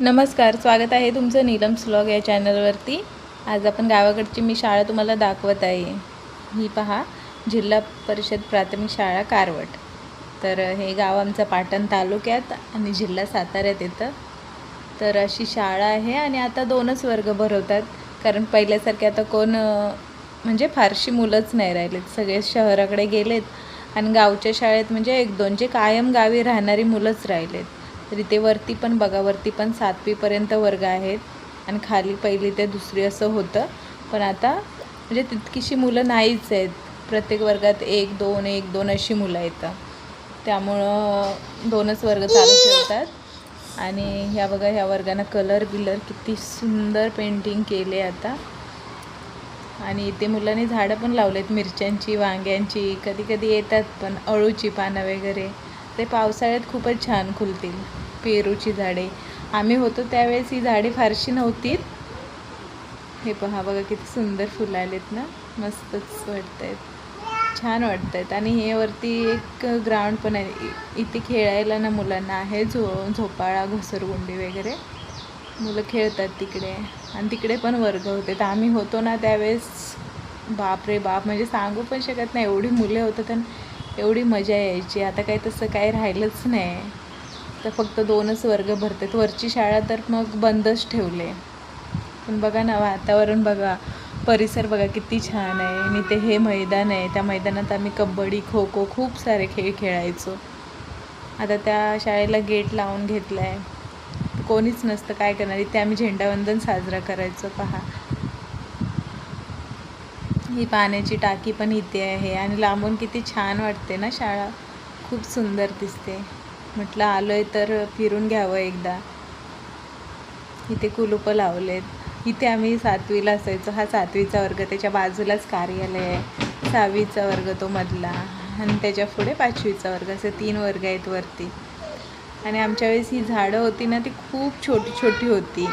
नमस्कार, स्वागत आहे तुमचं नीलम्स व्लॉग या चॅनलवरती। आज आपण गावाकडची मी शाळा तुम्हाला दाखवत आहे। ही पहा, जिल्हा परिषद प्राथमिक शाळा कारवट। तर हे गाव आमचं पाटण तालुक्यात आणि जिल्हा साताऱ्यात येतं। तर अशी शाळा आहे आणि आता 2च वर्ग भरवतात, कारण पहिल्यासारखे आता कोण म्हणजे फारशी मुलंच नाही राहिलेत, सगळे शहराकडे गेलेत आणि गावच्या शाळेत म्हणजे 1-2 जे कायम गावी राहणारी मुलंच राहिलेत। तर इथे वरती पण बघा, वरती पण 7वी पर्यंत वर्ग आहेत आणि खाली 1ली ते 2री असं होतं। पण आता म्हणजे तितकीशी मुलं नाहीच आहेत, प्रत्येक वर्गात 1-2 1-2 अशी मुलं येतात, त्यामुळं 2च वर्ग चालू ठेवतात। आणि ह्या बघा, ह्या वर्गांना कलर किती सुंदर पेंटिंग केले आता। आणि इथे मुलांनी झाडं पण लावलेत, मिरच्यांची, वांग्यांची, कधी कधी येतात पण अळूची पानं वगैरे, ते पावसाळ्यात खूपच छान खुलतील। पेरूची झाडे, आम्ही होतो त्यावेळेस ही झाडे फारशी नव्हतीत। हे पहा बघा, किती सुंदर फुलं आलेत ना, मस्तच वाटतायत, छान वाटतायत। आणि हे वरती एक ग्राउंड पण आहे, इथे खेळायला ना मुलांना आहे, झोपाळा, घसरगुंडी वगैरे, मुलं खेळतात तिकडे। आणि तिकडे पण वर्ग होते, तर आम्ही होतो ना त्यावेळेस बाप रे बाप, म्हणजे सांगू पण शकत नाही, एवढी मुले होतात आणि एवढी मजा यायची। आता काही तसं काही राहिलंच नाही, तर फक्त 2च वर्ग भरतात। वरची शाळा तर मग बंदच ठेवले। पण बघा ना, वातावरण बघा, परिसर बघा किती छान आहे। आणि ते हे मैदान आहे, त्या मैदानात आम्ही कबड्डी, खो खो खूप सारे खेळ खेळायचो। आता त्या शाळेला गेट लावून घेतलं आहे, कोणीच नसतं, काय करणार। इथे आम्ही झेंडावंदन साजरा करायचो पहा। ही पाण्याची टाकी पण इथे आहे आणि लांबून किती छान वाटते ना शाळा, खूप सुंदर दिसते। म्हटलं आलोय तर फिरून घ्यावं एकदा। इथे कुलूपं लावलेत, इथे आम्ही 7वीला असायचो, हा 7वीचा वर्ग, त्याच्या बाजूलाच कार्यालय आहे। 6वीचा वर्ग तो मधला, आणि त्याच्या पुढे 5वीचा वर्ग, असे 3 वर्ग आहेत वरती। आणि आमच्या वेळेस ही झाडं होती ना, ती खूप छोटी छोटी होती,